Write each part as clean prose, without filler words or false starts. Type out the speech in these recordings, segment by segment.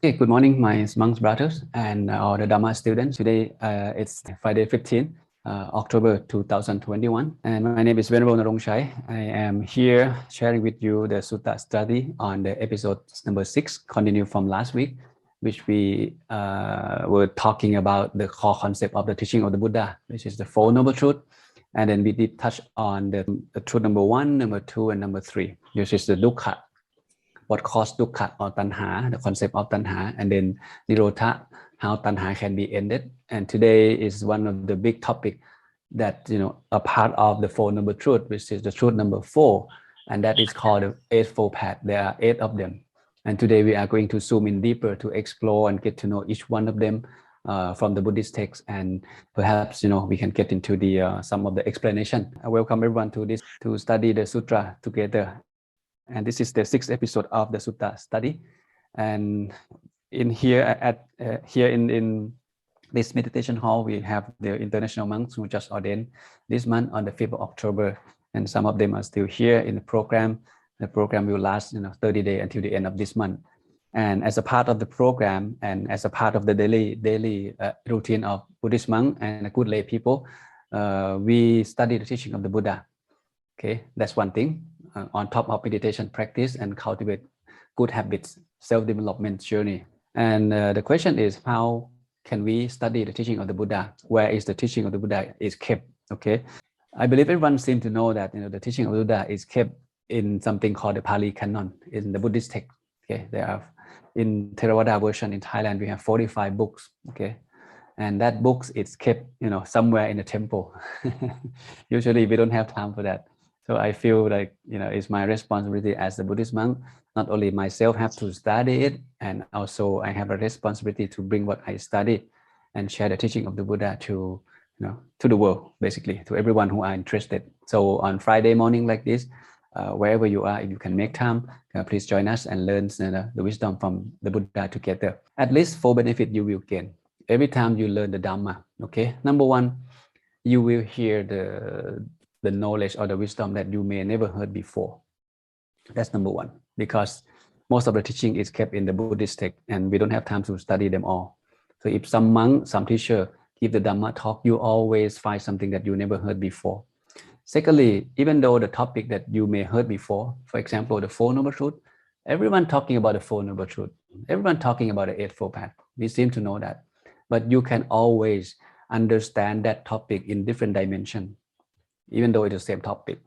Good morning, my monks, brothers, and all the Dhamma students. Today it's Friday 15, October 2021, and my name is Venerable Narongchai. I am here sharing with you the Sutta study on the episode number 6, continue from last week, which we were talking about the core concept of the teaching of the Buddha, which is the Four Noble Truths. And then we did touch on the truth number 1, number 2, and number 3, which is the Dukkha. What caused dukkha or tanha, the concept of tanha, and then nirodha, how tanha can be ended. And today is one of the big topic that, a part of the Four Noble Truths, which is the truth number 4, and that is called the Eightfold Path. There are 8 of them. And today we are going to zoom in deeper to explore and get to know each one of them from the Buddhist text, and perhaps, we can get into the some of the explanation. I welcome everyone to this, to study the sutra together. And this is the 6th episode of the Sutta study. And in here in this meditation hall, we have the international monks who just ordained this month on the 5th of October. And some of them are still here in the program. The program will last 30 days until the end of this month. And as a part of the program and as a part of the daily routine of Buddhist monk and good lay people, we study the teaching of the Buddha. Okay, that's one thing. On top of meditation practice and cultivate good habits, self-development journey. And the question is, how can we study the teaching of the Buddha? Where is the teaching of the Buddha is kept? Okay, I believe everyone seems to know that the teaching of the Buddha is kept in something called the Pali Canon in the Buddhist text. Okay, there are in Theravada version in Thailand we have 45 books. Okay, and that books is kept somewhere in the temple. Usually we don't have time for that. So I feel like, it's my responsibility as a Buddhist monk, not only myself have to study it, and also I have a responsibility to bring what I study and share the teaching of the Buddha to, to the world, basically, to everyone who are interested. So on Friday morning like this, wherever you are, if you can make time, please join us and learn the wisdom from the Buddha together. At least 4 benefits you will gain every time you learn the Dhamma. Okay, number 1, you will hear the knowledge or the wisdom that you may never heard before. That's number 1, because most of the teaching is kept in the Buddhist text and we don't have time to study them all. So if some monk, some teacher give the Dhamma talk, you always find something that you never heard before. Secondly, even though the topic that you may heard before, for example, the Four Noble Truths, everyone talking about the Four Noble Truths, everyone talking about the Eightfold Path, we seem to know that, but you can always understand that topic in different dimension, even though it's the same topic.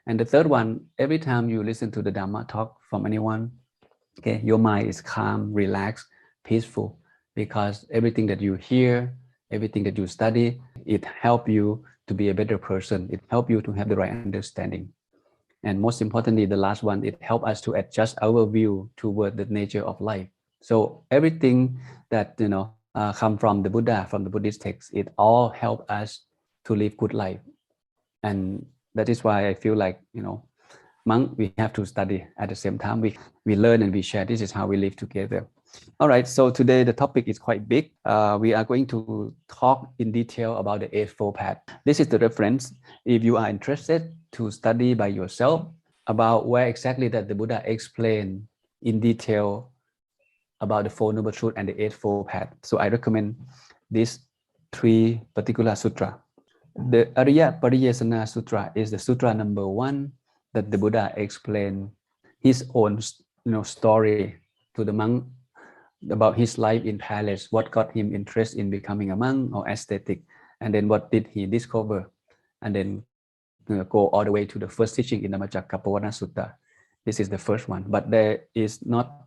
And the third one, every time you listen to the Dhamma talk from anyone, okay, your mind is calm, relaxed, peaceful, because everything that you hear, everything that you study, it helps you to be a better person. It helps you to have the right understanding. And most importantly, the last one, it helps us to adjust our view toward the nature of life. So everything that come from the Buddha, from the Buddhist text, it all helps us to live good life. And that is why I feel like, monk, we have to study at the same time. We learn and we share. This is how we live together. All right, so today the topic is quite big. We are going to talk in detail about the Eightfold Path. This is the reference. If you are interested to study by yourself about where exactly that the Buddha explained in detail about the Four Noble Truths and the Eightfold Path. So I recommend these 3 particular sutra. The Ariyapariyesana Sutta is the sutra number 1 that the Buddha explained his own story to the monk about his life in palace, what got him interested in becoming a monk or ascetic, and then what did he discover, and then go all the way to the first teaching in the Saccavibhaṅga Sutta. This is the first one, but there is not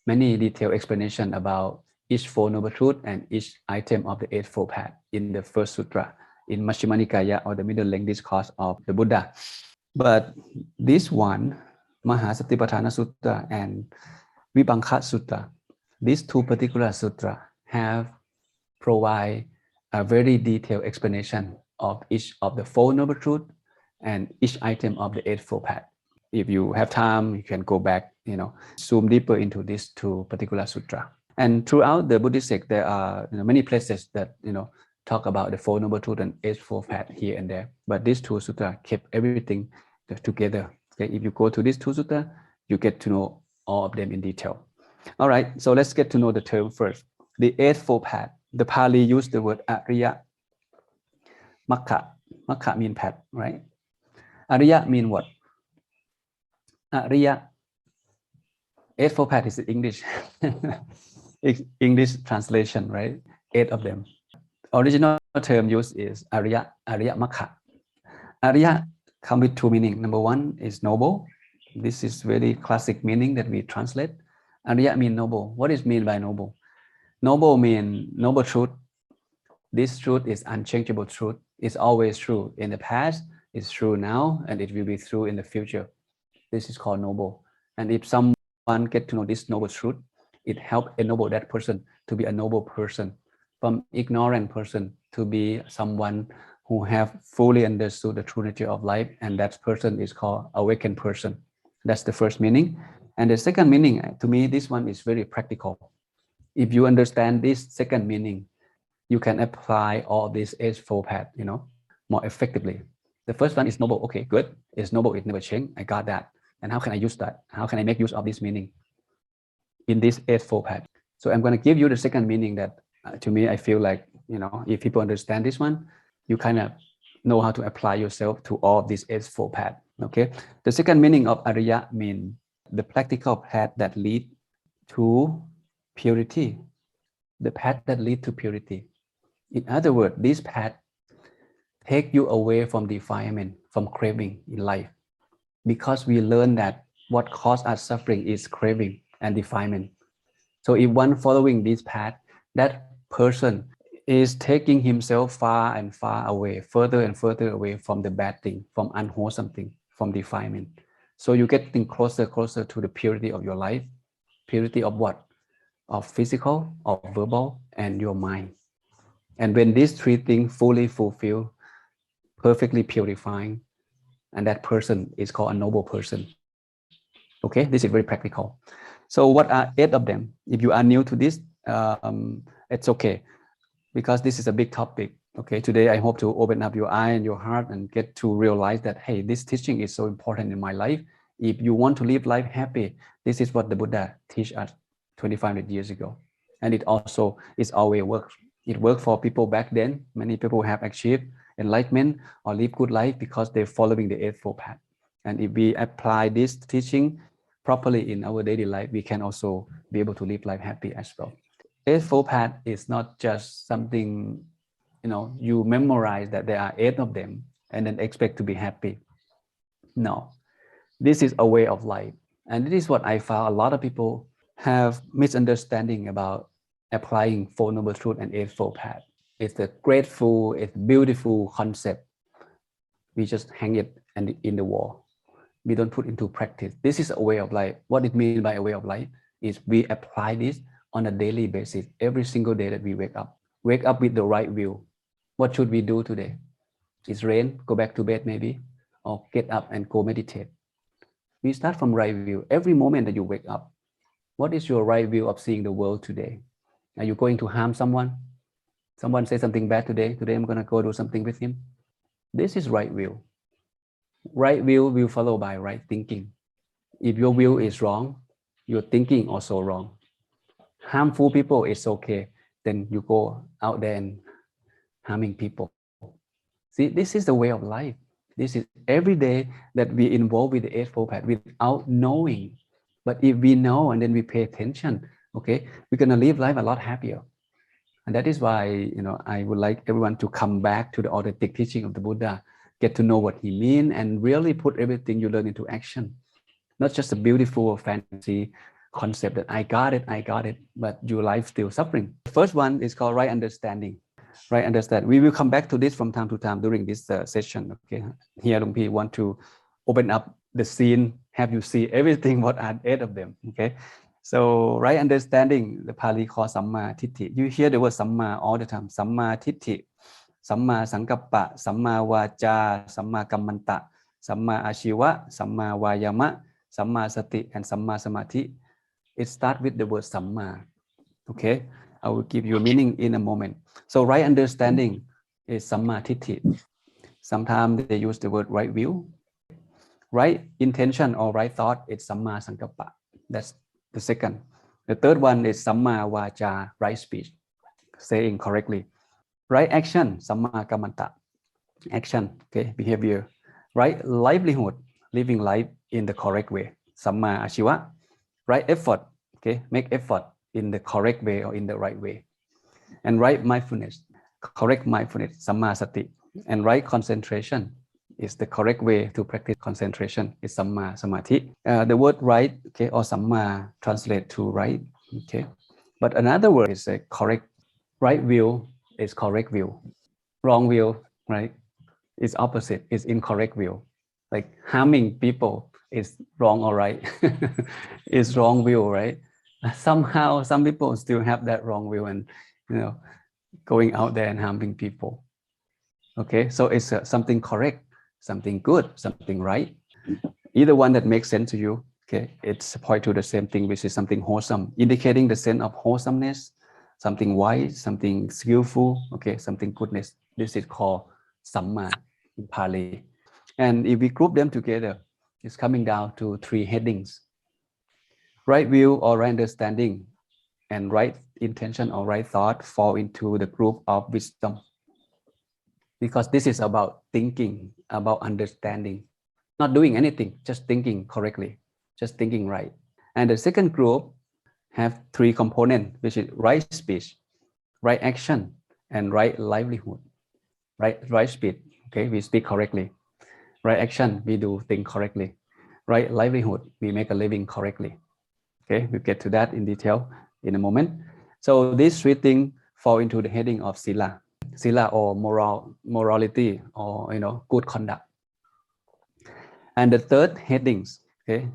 many detailed explanation about each Four Noble Truths and each item of the Eightfold Path in the first sutra, in Majjhima Nikaya or the middle length discourse of the Buddha. But this one, Mahasatipatthana Sutta and Vibhaṅga Sutta, these 2 particular sutras have provide a very detailed explanation of each of the Four Noble Truths and each item of the Eightfold Path. If you have time, you can go back, zoom deeper into these 2 particular sutras. And throughout the Buddhist text, there are many places that talk about the Four Noble Truths and Eightfold Path here and there. But these 2 sutras keep everything together. Okay? If you go to these 2 sutras, you get to know all of them in detail. All right, so let's get to know the term first. The Eightfold Path. The Pali used the word Ariyapariyesana Sutta mean path, right? Ariya mean what? Ariya. Eightfold Path is English. English translation, right? 8 of them. Original term used is Ariya Sutta. Ariya come with 2 meaning. Number 1 is noble. This is very classic meaning that we translate. Ariya mean noble. What is mean by noble? Noble mean noble truth. This truth is unchangeable truth. It's always true in the past, it's true now, and it will be true in the future. This is called noble. And if someone get to know this noble truth, it helps ennoble that person to be a noble person, from ignorant person to be someone who have fully understood the true nature of life, and that person is called awakened person. That's the first meaning. And the second meaning, to me, this one is very practical. If you understand this second meaning, you can apply all these Eightfold Path, more effectively. The first one is noble. Okay, good. It's noble. It never changed. I got that. And how can I use that? How can I make use of this meaning in this Eightfold Path? So I'm going to give you the second meaning that, to me, I feel like, if people understand this one, you kind of know how to apply yourself to all of this Eightfold Path. Okay. The second meaning of Ariya means the practical path that lead to purity. The path that lead to purity. In other words, this path take you away from defilement, from craving in life, because we learn that what causes us suffering is craving and defilement. So if one following this path, that person is taking himself far and far away, further and further away from the bad thing, from unwholesome thing, from defilement. So you getting closer to the purity of your life. Purity of what? Of physical, of verbal, and your mind. And when these 3 things fully fulfill, perfectly purifying, and that person is called a noble person. Okay, this is very practical. So what are 8 of them? If you are new to this, it's okay, because this is a big topic. Okay, today I hope to open up your eye and your heart and get to realize that, hey, this teaching is so important in my life. If you want to live life happy, this is what the Buddha teach us 2,500 years ago. And it also is always works. It worked for people back then. Many people have achieved enlightenment or live good life because they're following the Eightfold Path. And if we apply this teaching properly in our daily life, we can also be able to live life happy as well. Eightfold Path is not just something, you memorize that there are 8 of them and then expect to be happy. No, this is a way of life. And this is what I found a lot of people have misunderstanding about applying Four Noble Truth and Eightfold Path. It's a grateful, it's beautiful concept. We just hang it in the wall. We don't put into practice. This is a way of life. What it means by a way of life is we apply this on a daily basis, every single day that we wake up. Wake up with the right view. What should we do today? It's rain, go back to bed maybe, or get up and go meditate. We start from right view. Every moment that you wake up, what is your right view of seeing the world today? Are you going to harm someone? Someone say something bad today. Today I'm going to go do something with him. This is right view. Right view will follow by right thinking. If your view is wrong, your thinking also wrong. Harmful people is okay. Then you go out there and harming people. See, this is the way of life. This is every day that we involve with the Eightfold Path without knowing. But if we know and then we pay attention, okay, we're going to live life a lot happier. And that is why, I would like everyone to come back to the authentic teaching of the Buddha, get to know what he means, and really put everything you learn into action. Not just a beautiful fantasy concept that I got it, but your life still suffering. The first one is called right understanding. Right understand. We will come back to this from time to time during this session. Okay, here Luang Pi want to open up the scene, have you see everything, what are 8 of them. Okay, so right understanding, the Pali called Samma ditthi. You hear the word Samma all the time. Samma ditthi, Samma sankappa, Samma vaca, Samma kammanta, Samma ajiva, Samma vayama, Samma sati, and Samma samadhi. It starts with the word Samma. Okay, I will give you a meaning in a moment. So right understanding is Samma ditthi. Sometimes they use the word right view. Right intention or right thought is Samma sankappa. That's the second. The third one is Samma vaca, right speech, saying correctly. Right action, Samma kammanta, action, okay, behavior. Right livelihood, living life in the correct way, Samma ajiva. Right effort, okay, make effort in the correct way or in the right way. And right mindfulness, correct mindfulness, Samma sati. And right concentration is the correct way to practice concentration, is Samma samadhi. The word right, okay, or Samma translate to right, okay. But another word is a correct. Right view is correct view. Wrong view, right, is opposite, is incorrect view. Like harming people is wrong or right, is wrong view, right? Somehow some people still have that wrong view and, you know, going out there and harming people. Okay, so it's something correct, something good, something right. Either one that makes sense to you, okay, it's point to the same thing, which is something wholesome, indicating the sense of wholesomeness, something wise, something skillful, okay, something goodness. This is called Samma in Pali. And if we group them together, it's coming down to three headings: right view or right understanding, and right intention or right thought fall into the group of wisdom. Because this is about thinking, about understanding, not doing anything, just thinking correctly, just thinking right. And the second group have three components, which is right speech, right action, and right livelihood. Right speech, okay, we speak correctly. Right action, we do things correctly. Right livelihood, we make a living correctly. Okay, we'll get to that in detail in a moment. So these three things fall into the heading of sila, or morality, or good conduct. And the third headings, okay,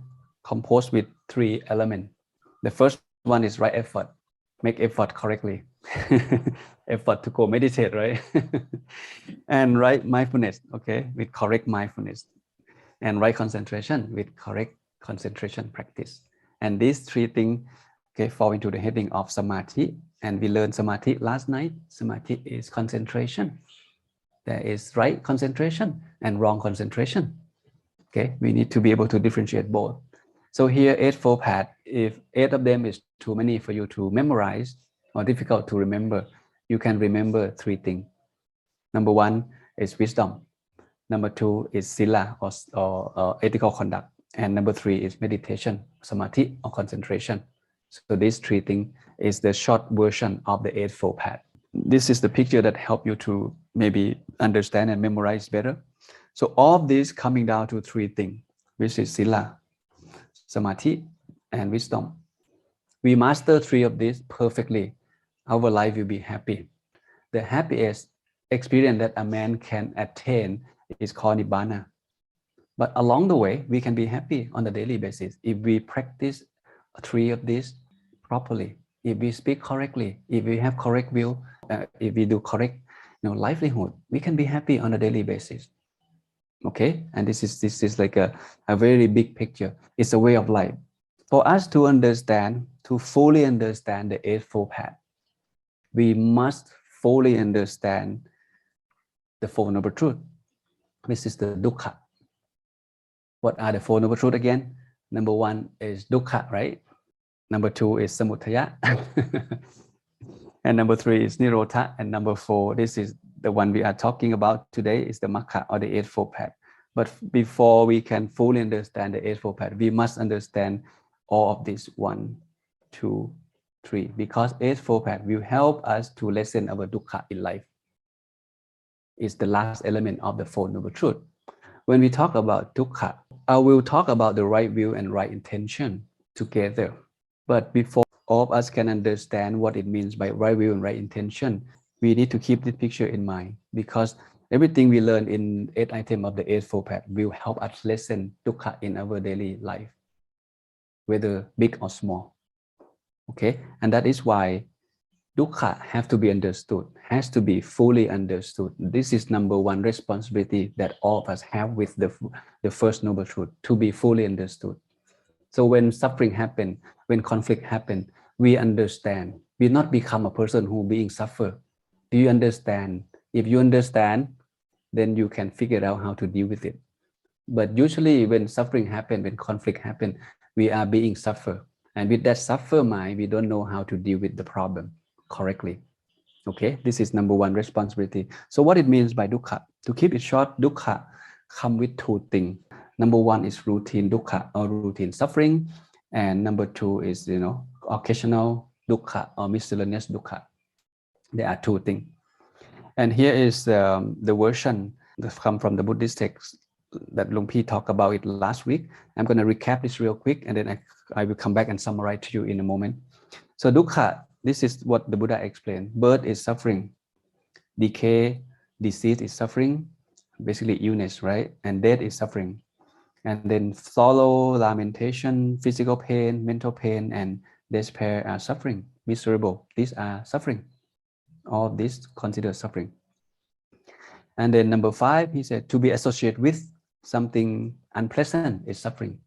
composed with three elements. The first one is right effort, make effort correctly. Effort to go meditate, right? And right mindfulness, okay, with correct mindfulness. And right concentration with correct concentration practice. And these three things, okay, fall into the heading of samadhi. And we learned samadhi last night. Samadhi is concentration. There is right concentration and wrong concentration. Okay, we need to be able to differentiate both. So here, Eightfold Path, if 8 of them is too many for you to memorize or difficult to remember, you can remember 3 things. Number 1 is wisdom. Number 2 is sila, or ethical conduct. And number 3 is meditation, samadhi, or concentration. So these 3 things is the short version of the Eightfold Path. This is the picture that help you to maybe understand and memorize better. So all of this coming down to 3 things, which is sila, samadhi, and wisdom. We master 3 of these perfectly, our life will be happy. The happiest experience that a man can attain is called nibbana. But along the way, we can be happy on a daily basis if we practice 3 of these properly. If we speak correctly, if we have correct view, if we do correct livelihood, we can be happy on a daily basis. Okay, and this is like a very big picture. It's a way of life. For us to understand, to fully understand the Eightfold Path, we must fully understand the Four Noble Truths. This is the Dukkha. What are the Four Noble Truths again? Number 1 is Dukkha, right? Number 2 is Samudaya. And number 3 is Nirodha. And number 4, this is the one we are talking about today, is the Magga, or the Eightfold Path. But before we can fully understand the Eightfold Path, we must understand all of these 1, 2, 3, because Eightfold Path will help us to lessen our Dukkha in life. It's the last element of the Four Noble Truths. When we talk about Dukkha, I will talk about the right view and right intention together. But before all of us can understand what it means by right view and right intention, we need to keep this picture in mind, because everything we learn in 8 items of the Eightfold Path will help us lessen Dukkha in our daily life, whether big or small. Okay, and that is why Dukkha have to be understood, has to be fully understood. This is number 1 responsibility that all of us have with the First Noble Truth, to be fully understood. So when suffering happen, when conflict happen, we understand. We not become a person who being suffer. Do you understand? If you understand, then you can figure out how to deal with it. But usually when suffering happen, when conflict happen, we are being suffer. And with that suffer mind, we don't know how to deal with the problem correctly. Okay, this is number one responsibility. So what it means by dukkha? To keep it short, dukkha come with two things. Number one is routine dukkha or routine suffering, and number two is occasional dukkha or miscellaneous dukkha. There are two things. And here is the version that come from the Buddhist text that Luang Pi talked about it last week. I'm going to recap this real quick, and then I will come back and summarize to you in a moment. So dukkha, this is what the Buddha explained. Birth is suffering, decay, disease is suffering, basically illness, right? And death is suffering. And then sorrow, lamentation, physical pain, mental pain, and despair are suffering, miserable. These are suffering. All this considered suffering. And then number 5, he said, to be associated with something unpleasant is suffering.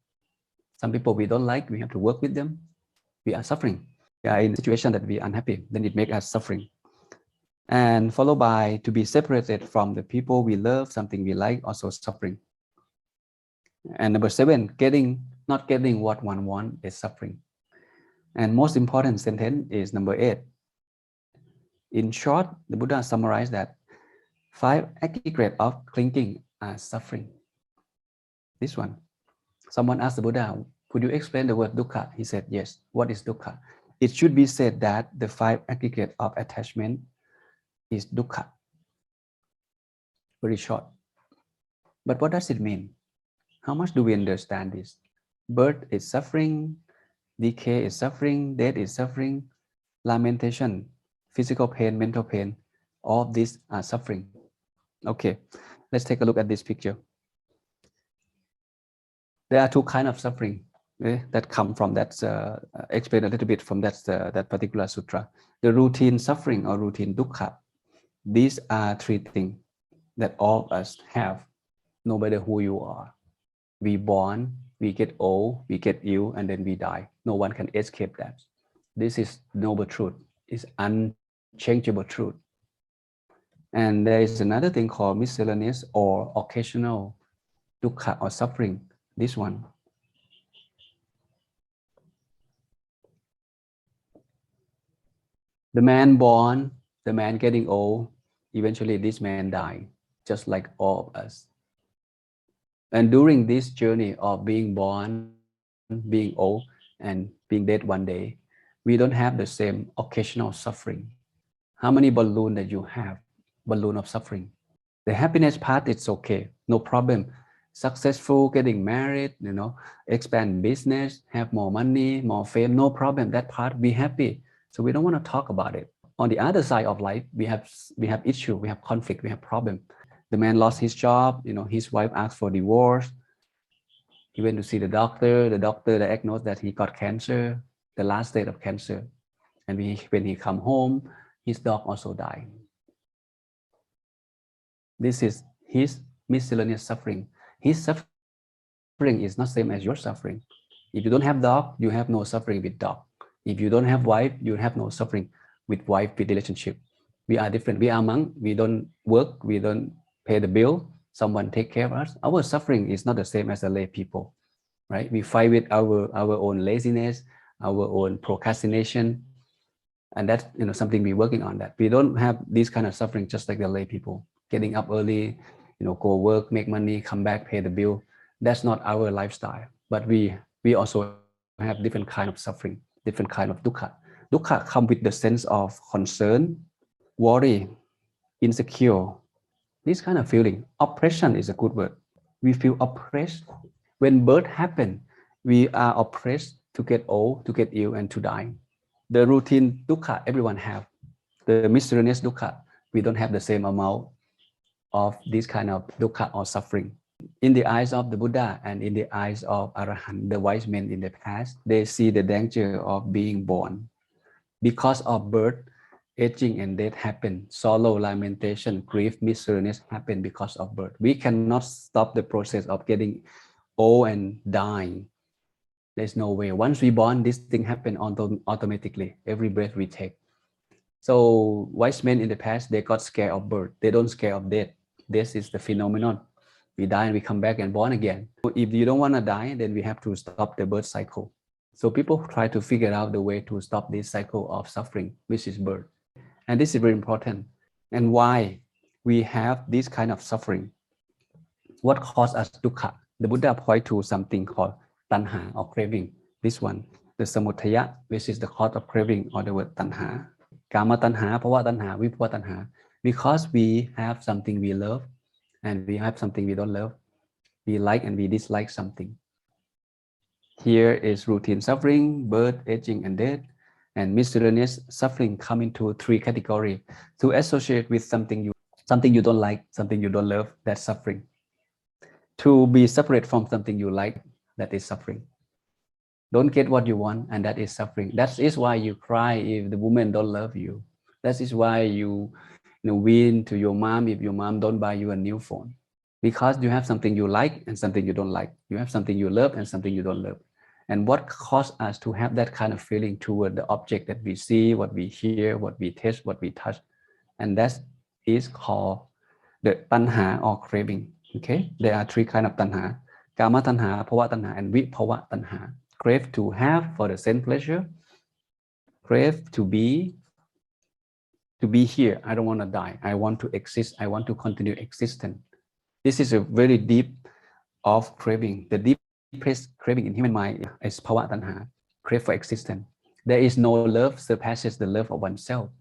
Some people we don't like, we have to work with them. We are suffering. We are in a situation that we are unhappy, then it makes us suffering. And followed by to be separated from the people we love, something we like, also suffering. And number 7, not getting what one wants is suffering. And most important sentence is number 8. In short, the Buddha summarized that 5 aggregate of clinging are suffering. This one. Someone asked the Buddha, could you explain the word dukkha? He said, yes. What is dukkha? It should be said that the 5 aggregate of attachment is dukkha. Very short. But what does it mean? How much do we understand this? Birth is suffering, decay is suffering, death is suffering, lamentation, physical pain, mental pain, all of these are suffering. Okay, let's take a look at this picture. There are 2 kinds of suffering that come from that, explain a little bit from that particular sutra. The routine suffering or routine dukkha. These are 3 things that all of us have, no matter who you are. We born, we get old, we get ill, and then we die. No one can escape that. This is noble truth. It's unchangeable truth. And there is another thing called miscellaneous or occasional dukkha or suffering. This one. The man born, the man getting old, eventually this man died, just like all of us. And during this journey of being born, being old, and being dead one day, we don't have the same occasional suffering. How many balloons that you have? Balloon of suffering. The happiness part, it's okay, no problem. Successful, getting married, expand business, have more money, more fame, no problem. That part, be happy. So we don't want to talk about it. On the other side of life, we have issue, we have conflict, we have problem. The man lost his job, his wife asked for divorce. He went to see the doctor diagnosed that he got cancer, the last stage of cancer. And when he come home, his dog also died. This is his miscellaneous suffering. His suffering is not same as your suffering. If you don't have dog, you have no suffering with dog. If you don't have wife, you have no suffering with wife, with relationship. We are different. We are monk. We don't work. We don't pay the bill. Someone take care of us. Our suffering is not the same as the lay people, right? We fight with our own laziness, our own procrastination, and that's something we're working on. That we don't have this kind of suffering just like the lay people. Getting up early, go work, make money, come back, pay the bill. That's not our lifestyle. But we also have different kind of suffering, different kind of dukkha. Dukkha come with the sense of concern, worry, insecure, this kind of feeling. Oppression is a good word. We feel oppressed. When birth happens, we are oppressed to get old, to get ill, and to die. The routine dukkha everyone have. The miscellaneous dukkha, we don't have the same amount of this kind of dukkha or suffering. In the eyes of the Buddha and in the eyes of Arahant, the wise men in the past, they see the danger of being born. Because of birth, aging and death happen. Sorrow, lamentation, grief, miscellaneous happen because of birth. We cannot stop the process of getting old and dying. There's no way. Once we born, this thing happen automatically, every breath we take. So wise men in the past, they got scared of birth. They don't scare of death. This is the phenomenon. We die and we come back and born again. If you don't want to die, then we have to stop the birth cycle. So people try to figure out the way to stop this cycle of suffering, which is birth. And this is very important. And why we have this kind of suffering? What causes us dukkha? The Buddha point to something called tanha or craving. This one, the samudaya, which is the cause of craving, or the word tanha. Kama tanha, bhava tanha, vibhava tanha. Because we have something we love and we have something we don't love. We like and we dislike something. Here is routine suffering, birth, aging, and death. And miscellaneous suffering come into three categories. To associate with something you don't like, something you don't love, that's suffering. To be separate from something you like, that is suffering. Don't get what you want, and that is suffering. That is why you cry if the woman don't love you. That is why you win to your mom if your mom don't buy you a new phone. Because you have something you like and something you don't like. You have something you love and something you don't love. And what caused us to have that kind of feeling toward the object that we see, what we hear, what we taste, what we touch. And that is called the tanha or craving. Okay, there are three kinds of tanha: kama tanha, bhava tanha, and vibhava tanha. Crave to have for the sense pleasure. Crave to be here. I don't want to die. I want to exist. I want to continue existence. This is a very deep of craving. The deepest craving in human mind is bhava tanha, crave for existence. There is no love surpasses the love of oneself.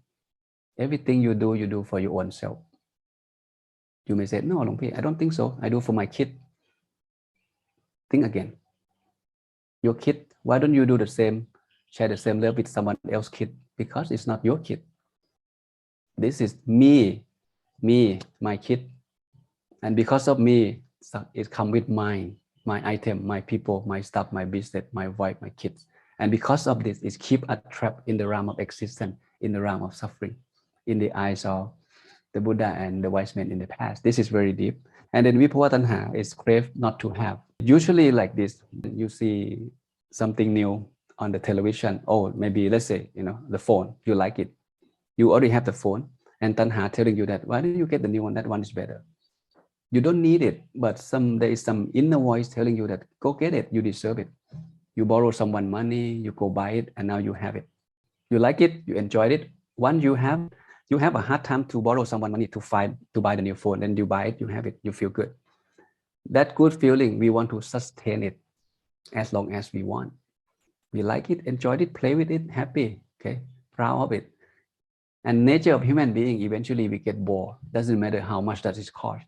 Everything you do for your own self. You may say, no, Long Pi, I don't think so. I do for my kid. Think again. Your kid, why don't you do the same, share the same love with someone else's kid? Because it's not your kid. This is me, my kid. And because of me, it comes with my item, my people, my stuff, my business, my wife, my kids. And because of this, it keeps us trapped in the realm of existence, in the realm of suffering, in the eyes of the Buddha and the wise men in the past. This is very deep. And then vibhava tanha is crave not to have. Usually like this, you see something new on the television. Oh, maybe let's say, the phone, you like it. You already have the phone, and tanha telling you that, why don't you get the new one? That one is better. You don't need it, but there is some inner voice telling you that, go get it, you deserve it. You borrow someone money, you go buy it, and now you have it. You like it, you enjoyed it. Once you have a hard time to borrow someone money to buy the new phone, then you buy it, you have it, you feel good. That good feeling, we want to sustain it as long as we want. We like it, enjoyed it, play with it, happy, okay, proud of it. And nature of human being, eventually we get bored. Doesn't matter how much that is cost.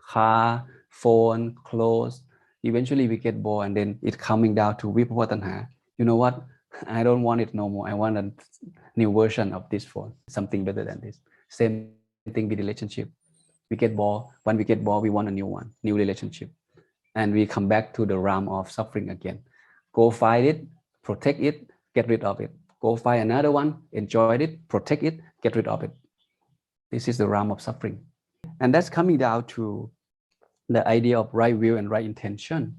Car, phone, clothes, eventually we get bored, and then it's coming down to vibhava tanha. You know what? I don't want it no more. I want a new version of this phone, something better than this. Same thing with relationship. We get bored. When we get bored, we want a new one, new relationship. And we come back to the realm of suffering again. Go find it, protect it, get rid of it. Go find another one, enjoy it, protect it, get rid of it. This is the realm of suffering. And that's coming down to the idea of right view and right intention.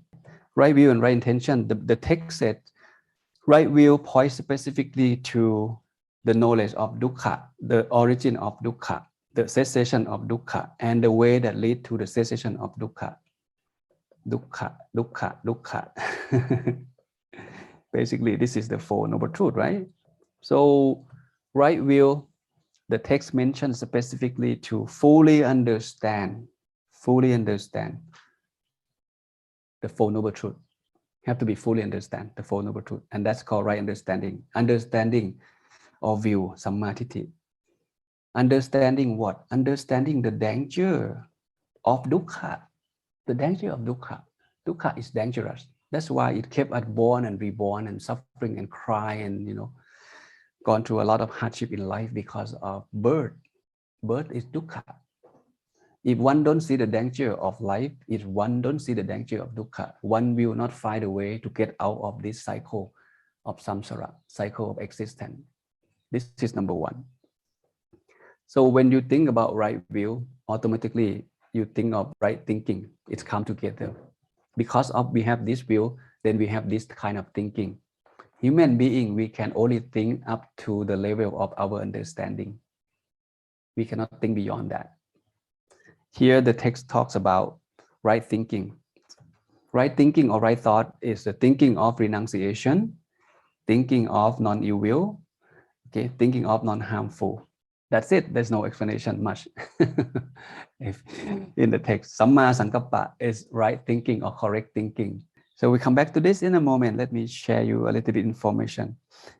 Right view and right intention, the text said, right view points specifically to the knowledge of dukkha, the origin of dukkha, the cessation of dukkha, and the way that leads to the cessation of dukkha. Dukkha, dukkha, dukkha. Basically, this is the Four Noble Truths, right? So, right view, the text mentions specifically to fully understand the Four Noble Truths. You have to be fully understand the Four Noble Truths, and that's called right understanding. Understanding or view, Samma ditthi. Understanding what? Understanding the danger of dukkha. The danger of dukkha. Dukkha is dangerous. That's why it kept us born and reborn and suffering and cry and gone through a lot of hardship in life because of birth. Birth is dukkha. If one don't see the danger of life, if one don't see the danger of dukkha, one will not find a way to get out of this cycle of samsara, cycle of existence. This is number one. So when you think about right view, automatically you think of right thinking. It's come together. Because of we have this view, then we have this kind of thinking. Human being, we can only think up to the level of our understanding. We cannot think beyond that. Here the text talks about right thinking. Right thinking or right thought is the thinking of renunciation, thinking of non-ill will, okay, thinking of non-harmful. That's it. There's no explanation much. If in the text, Samma sankappa is right thinking or correct thinking. So we come back to this in a moment. Let me share you a little bit information.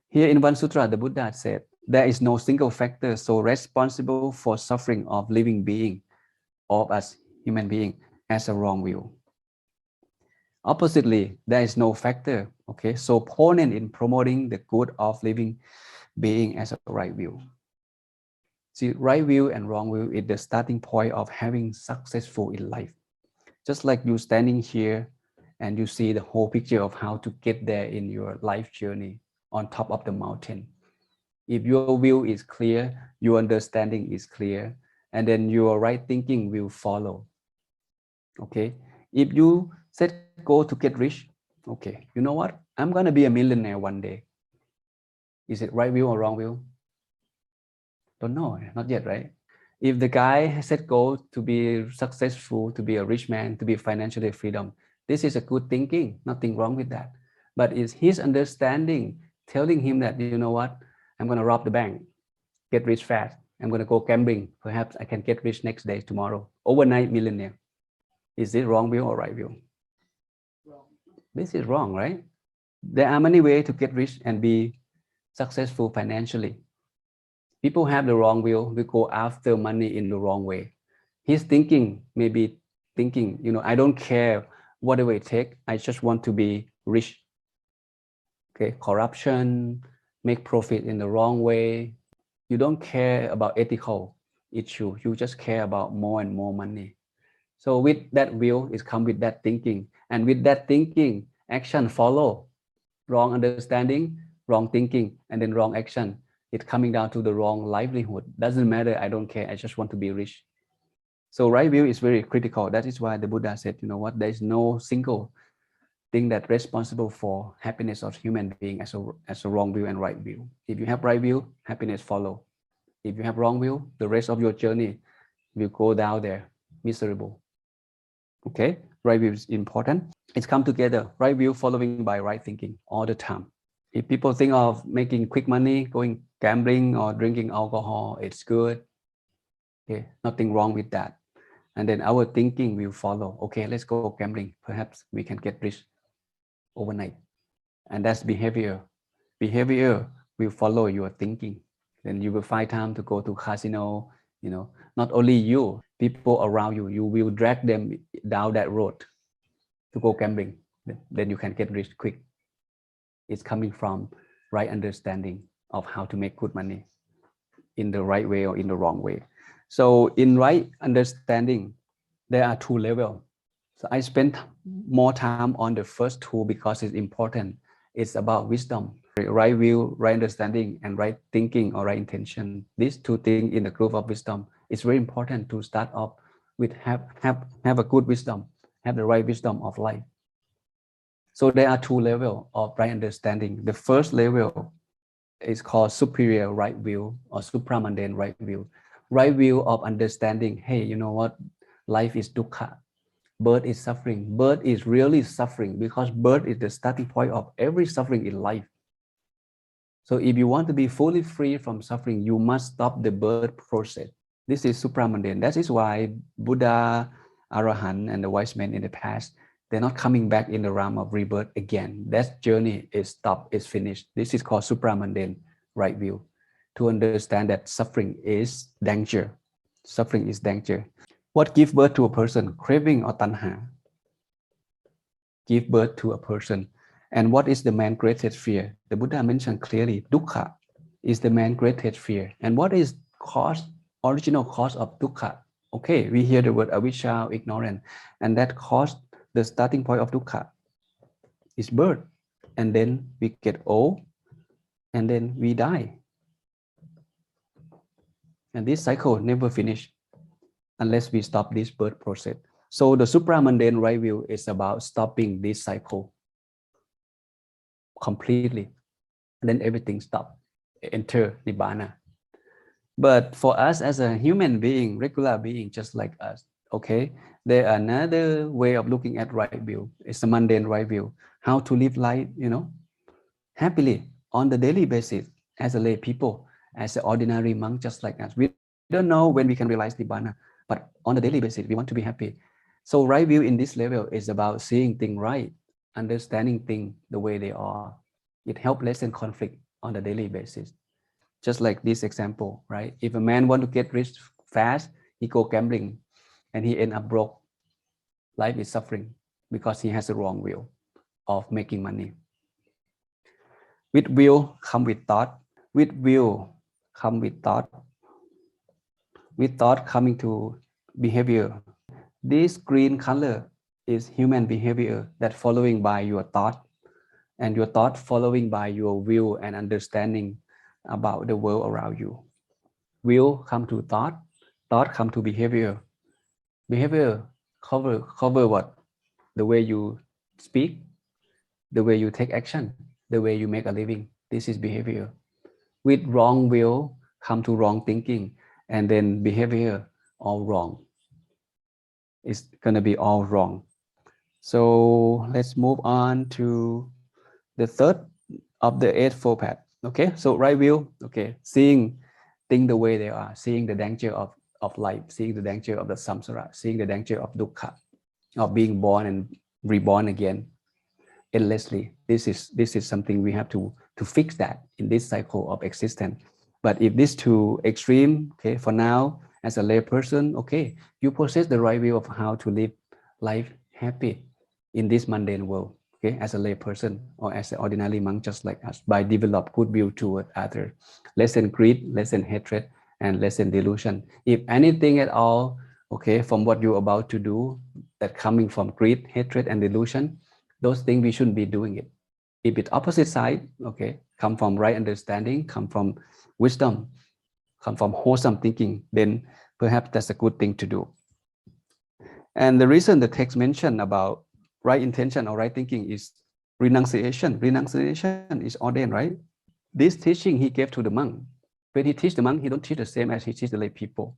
Here in one sutra, the Buddha said, there is no single factor so responsible for suffering of living being, of us human being, as a wrong view. Oppositely, there is no factor, okay, so potent in promoting the good of living being as a right view. See, right view and wrong view is the starting point of having successful in life. Just like you standing here and you see the whole picture of how to get there in your life journey on top of the mountain. If your view is clear, your understanding is clear, and then your right thinking will follow. Okay, if you set goal to get rich, okay, you know what? I'm gonna be a millionaire one day. Is it right view or wrong view? Don't know, not yet, right? If the guy set goal to be successful, to be a rich man, to be financially freedom, this is a good thinking, nothing wrong with that. But is his understanding telling him that, you know what, I'm gonna rob the bank, get rich fast, I'm gonna go gambling, perhaps I can get rich next day, tomorrow, overnight millionaire. Is it wrong view or right view? Wrong. This is wrong, right? There are many ways to get rich and be successful financially. People have the wrong view, we go after money in the wrong way. His thinking may be thinking, you know, I don't care whatever it takes, I just want to be rich. Okay, corruption, make profit in the wrong way. You don't care about ethical issue, you just care about more and more money. So with that view, it comes with that thinking. And with that thinking, action follow. Wrong understanding, wrong thinking, and then wrong action. It's coming down to the wrong livelihood. Doesn't matter, I don't care, I just want to be rich. So right view is very critical. That is why the Buddha said, you know what, there is no single thing that's responsible for happiness of human being as a wrong view and right view. If you have right view, happiness follow. If you have wrong view, the rest of your journey will go down there, miserable. Okay, right view is important. It's come together, right view following by right thinking all the time. If people think of making quick money, going gambling or drinking alcohol, it's good. Okay, nothing wrong with that. And then our thinking will follow. Okay, let's go gambling. Perhaps we can get rich overnight. And that's behavior. Behavior will follow your thinking. Then you will find time to go to casino. You know, not only you, people around you, you will drag them down that road to go gambling. Then you can get rich quick. It's coming from right understanding of how to make good money in the right way or in the wrong way. So in right understanding, there are two levels. So I spent more time on the first two because it's important. It's about wisdom, right view, right understanding, and right thinking or right intention. These two things in the group of wisdom, it's very important to start off with have a good wisdom, have the right wisdom of life. So there are two levels of right understanding. The first level is called superior right view or supramundane right view. Right view of understanding, hey, you know what? Life is dukkha. Birth is suffering. Birth is really suffering because birth is the starting point of every suffering in life. So if you want to be fully free from suffering, you must stop the birth process. This is supramundane. That is why Buddha, Arahant, and the wise men in the past, they're not coming back in the realm of rebirth again. That journey is stopped, is finished. This is called supramundane right view. To understand that suffering is danger. Suffering is danger. What gives birth to a person? Craving or tanha. Give birth to a person. And what is the man's greatest fear? The Buddha mentioned clearly, dukkha is the man's greatest fear. And what is original cause of dukkha? Okay, we hear the word avijja, ignorance, and that cause, the starting point of dukkha is birth. And then we get old, and then we die. And this cycle never finishes unless we stop this birth process. So the supramundane right view is about stopping this cycle completely. And then everything stops, enter nibbana. But for us as a human being, regular being, just like us, okay, there are another way of looking at right view. It's a mundane right view. How to live life, you know, happily. on the daily basis as a lay people, as an ordinary monk just like us. We don't know when we can realize Nibbana, but on a daily basis, we want to be happy. So right view in this level is about seeing things right, understanding things the way they are. It helps lessen conflict on a daily basis. Just like this example, right? If a man want to get rich fast, he go gambling and he end up broke. Life is suffering because he has a wrong view of making money. With will come with thought. With will come with thought. With thought coming to behavior. This green color is human behavior that following by your thought, and your thought following by your will and understanding about the world around you. Will come to thought, thought come to behavior. Behavior cover what? The way you speak, the way you take action, the way you make a living. This is behavior. With wrong will come to wrong thinking, and then behavior all wrong. It's gonna be all wrong. So let's move on to the third of the Eightfold Path. Okay, so right view, okay, seeing things the way they are, seeing the danger of life, seeing the danger of the samsara, seeing the danger of dukkha, of being born and reborn again endlessly. This is something we have to fix that in this cycle of existence. But if this too extreme, okay, for now, as a lay person, okay, you possess the right view of how to live life happy in this mundane world, okay, as a lay person or as an ordinary monk just like us, by develop good will toward others, lessen greed, lessen hatred, and lessen delusion. If anything at all, okay, from what you're about to do that coming from greed, hatred, and delusion, those things we shouldn't be doing it. If it's opposite side, okay, come from right understanding, come from wisdom, come from wholesome thinking, then perhaps that's a good thing to do. And the reason the text mentioned about right intention or right thinking is renunciation. Renunciation is ordained, right? This teaching he gave to the monk. When he teach the monk, he don't teach the same as he teach the lay people.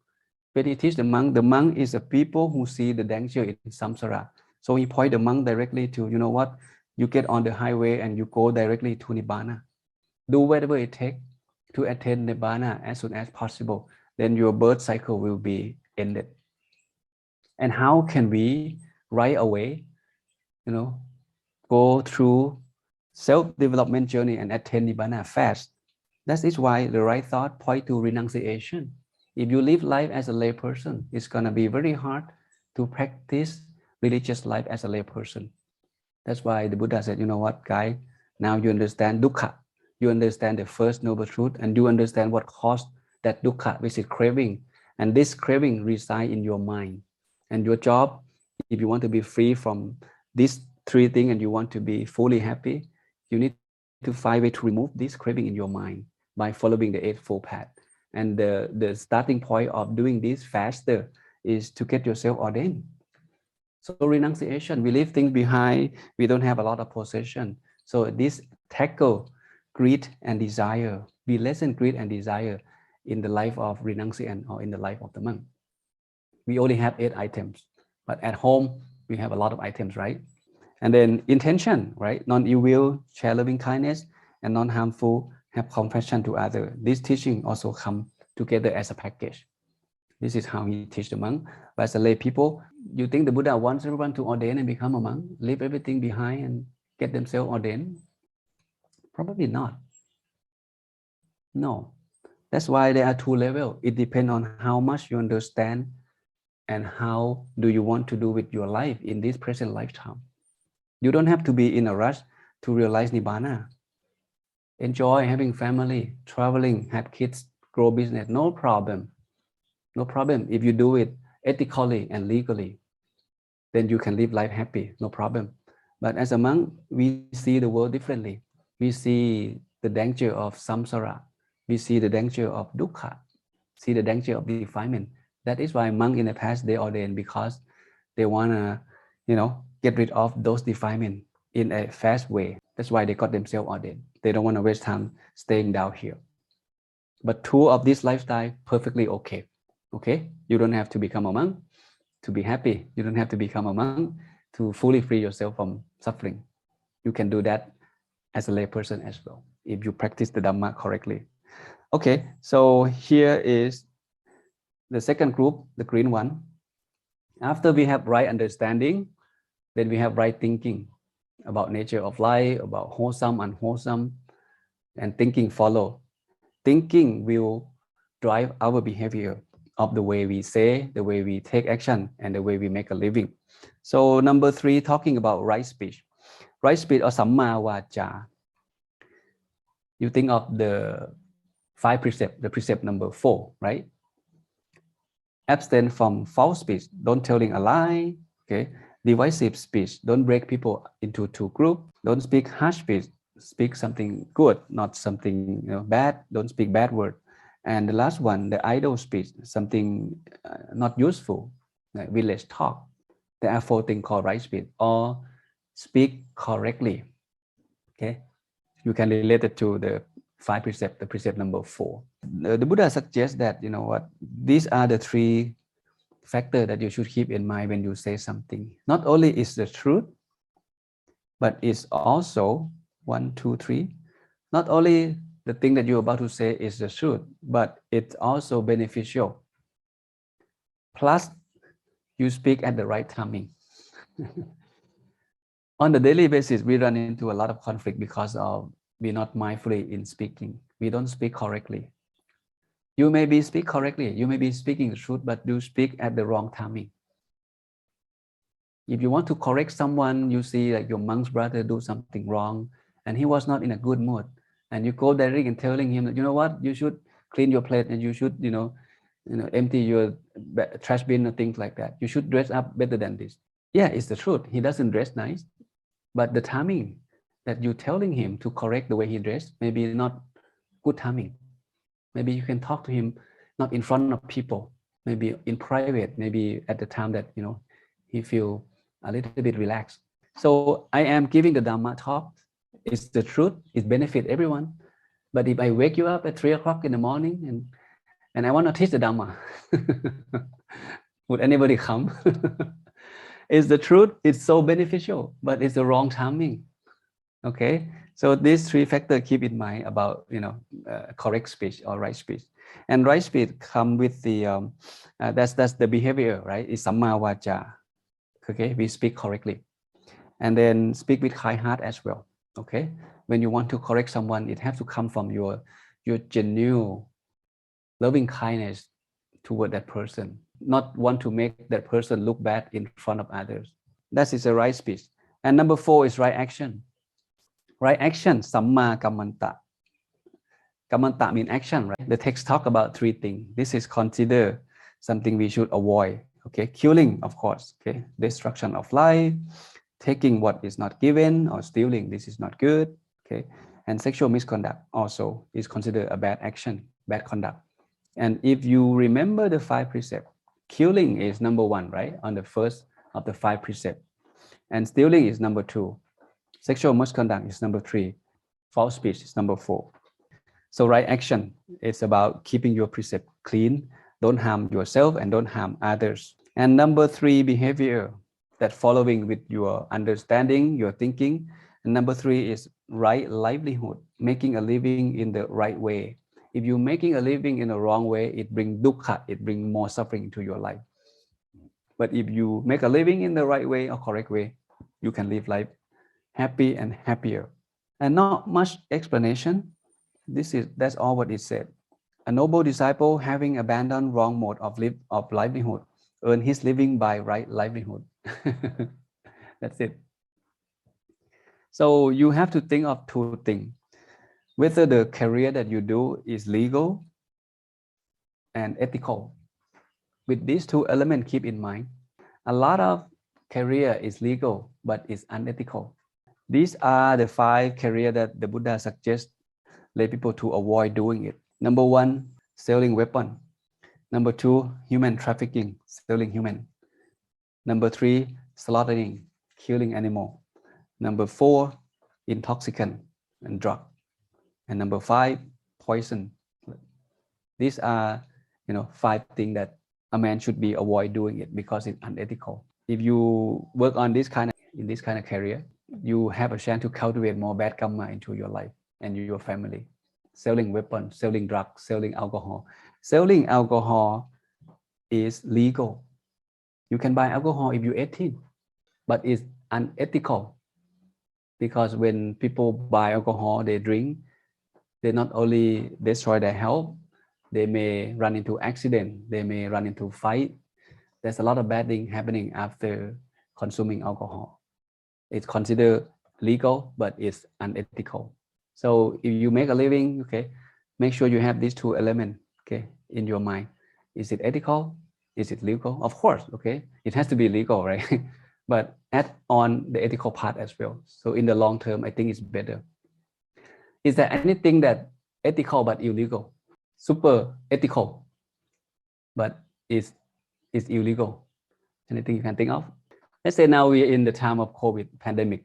When he teach the monk is a people who see the danger in samsara. So he point the monk directly to, you know what, you get on the highway and you go directly to Nibbana. Do whatever it takes to attain Nibbana as soon as possible. Then your birth cycle will be ended. And how can we right away, you know, go through self-development journey and attain Nibbana fast? That is why the right thought point to renunciation. If you live life as a lay person, it's gonna be very hard to practice religious life as a lay person. That's why the Buddha said, you know what, guy, now you understand dukkha, you understand the first noble truth, and you understand what caused that dukkha, which is craving. And this craving resides in your mind. And your job, if you want to be free from these three things and you want to be fully happy, you need to find a way to remove this craving in your mind by following the Eightfold Path. And the starting point of doing this faster is to get yourself ordained. So renunciation, we leave things behind, we don't have a lot of possession. So this tackle greed and desire. We lessen greed and desire in the life of renunciant or in the life of the monk. We only have 8 items, but at home, we have a lot of items, right? And then intention, right? Non-ill will, share loving kindness, and non-harmful, have compassion to others. This teaching also come together as a package. This is how he teach the monk. But as a lay people, you think the Buddha wants everyone to ordain and become a monk, leave everything behind and get themselves ordained? Probably not. No. That's why there are 2 levels. It depends on how much you understand and how do you want to do with your life in this present lifetime. You don't have to be in a rush to realize Nibbana. Enjoy having family, traveling, have kids, grow business, no problem. No problem. If you do it ethically and legally, then you can live life happy, no problem. But as a monk, we see the world differently. We see the danger of samsara. We see the danger of dukkha, see the danger of defilement. That is why monks in the past, they ordain because they want to, you know, get rid of those defilement in a fast way. That's why they got themselves ordained. They don't want to waste time staying down here. But 2 of this lifestyle, perfectly okay. Okay, you don't have to become a monk to be happy. You don't have to become a monk to fully free yourself from suffering. You can do that as a layperson as well, if you practice the Dhamma correctly. Okay, so here is the second group, the green one. After we have right understanding, then we have right thinking about nature of life, about wholesome, unwholesome, and thinking follow. Thinking will drive our behavior of the way we say, the way we take action, and the way we make a living. So number 3, talking about right speech. Right speech or Samma vaca. You think of the 5 precepts, the precept number 4, right? Abstain from false speech, don't telling a lie, okay? Divisive speech, don't break people into 2 groups. Don't speak harsh speech, speak something good, not something bad. Don't speak bad word. And the last one, the idle speech, something not useful, like village talk. There are 4 things called right speech, or speak correctly. Okay, you can relate it to the 5 precepts, the precept number 4. The Buddha suggests that, these are the 3 factors that you should keep in mind when you say something. Not only is the truth, but it's also 1, 2, 3. Not only the thing that you're about to say is the truth, but it's also beneficial. Plus, you speak at the right timing. On the daily basis, we run into a lot of conflict because of we're not mindfully in speaking. We don't speak correctly. You may be speak correctly. You may be speaking the truth, but you speak at the wrong timing. If you want to correct someone, you see like your monk's brother do something wrong, and he was not in a good mood, and you go there and telling him that, you know what, you should clean your plate and you should, empty your trash bin or things like that. You should dress up better than this. Yeah, it's the truth. He doesn't dress nice, but the timing that you're telling him to correct the way he dressed, maybe not good timing. Maybe you can talk to him not in front of people, maybe in private, maybe at the time that he feel a little bit relaxed. So I am giving the Dhamma talk. It's the truth. It benefits everyone. But if I wake you up at 3 o'clock in the morning and I want to teach the Dhamma, would anybody come? It's the truth. It's so beneficial, but it's the wrong timing. Okay, so these 3 factors keep in mind about correct speech or right speech. And right speech come with the that's the behavior, right? It's Samma vaca. Okay, we speak correctly, and then speak with kind heart as well. Okay, when you want to correct someone, it has to come from your genuine loving kindness toward that person, not want to make that person look bad in front of others. That is the right speech. And number 4 is right action. Right action, Samma kammanta. Kammanta means action, right? The text talk about 3 things. This is considered something we should avoid. Okay, killing, of course. Okay, destruction of life, taking what is not given, or stealing. This is not good. Okay, and sexual misconduct also is considered a bad action, bad conduct. And if you remember the 5 precepts, killing is number 1, right? On the first of the 5 precepts, and stealing is number 2. Sexual misconduct is number 3. False speech is number 4. So right action is about keeping your precept clean. Don't harm yourself and don't harm others. And number 3, behavior, that following with your understanding, your thinking. And number 3 is right livelihood, making a living in the right way. If you're making a living in the wrong way, it brings dukkha, it brings more suffering into your life. But if you make a living in the right way or correct way, you can live life happy and happier. And not much explanation. That's all what it said. A noble disciple, having abandoned wrong mode of livelihood, earn his living by right livelihood. That's it. So you have to think of 2 things. Whether the career that you do is legal and ethical. With these 2 elements, keep in mind, a lot of career is legal, but it's unethical. These are the 5 careers that the Buddha suggests lay people to avoid doing it. Number 1, selling weapon. Number 2, human trafficking, selling human. Number 3, slaughtering, killing animal. Number 4, intoxicant and drug. And number 5, poison. These are 5 things that a man should be avoid doing it because it's unethical. If you work on in this kind of career, you have a chance to cultivate more bad karma into your life and your family. Selling weapons, selling drugs, selling alcohol. Selling alcohol is legal. You can buy alcohol if you're 18, but it's unethical, because when people buy alcohol, they drink, they not only destroy their health, they may run into accident, they may run into fight. There's a lot of bad things happening after consuming alcohol. It's considered legal, but it's unethical. So if you make a living, okay, make sure you have these two elements, okay, in your mind. Is it ethical? Is it legal? Of course, okay, it has to be legal, right? But add on the ethical part as well. So in the long term, I think it's better. Is there anything that ethical but illegal? Super ethical, but is illegal? Anything you can think of? Let's say now we're in the time of COVID pandemic.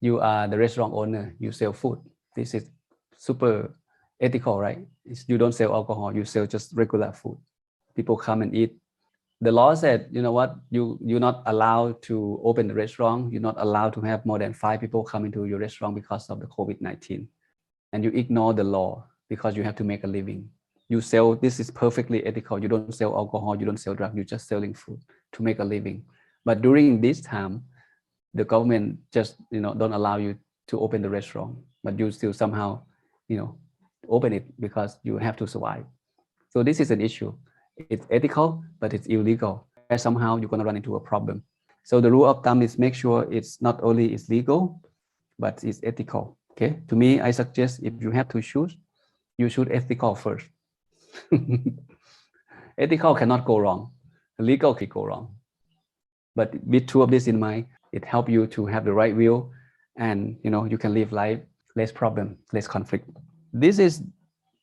You are the restaurant owner, you sell food. This is super ethical, right? You don't sell alcohol, you sell just regular food. People come and eat. The law said, you know what, you're not allowed to open the restaurant. You're not allowed to have more than 5 people come into your restaurant because of the COVID-19. And you ignore the law because you have to make a living. You sell, this is perfectly ethical. You don't sell alcohol, you don't sell drugs, you're just selling food to make a living. But during this time, the government just, don't allow you to open the restaurant, but you still somehow, open it because you have to survive. So this is an issue. It's ethical, but it's illegal. Somehow you're going to run into a problem. So the rule of thumb is make sure it's not only is legal, but it's ethical. Okay. To me, I suggest if you have to choose, you should ethical first. Ethical cannot go wrong. Legal can go wrong. But with two of this in mind, it helps you to have the right will, and you can live life less problem, less conflict. This is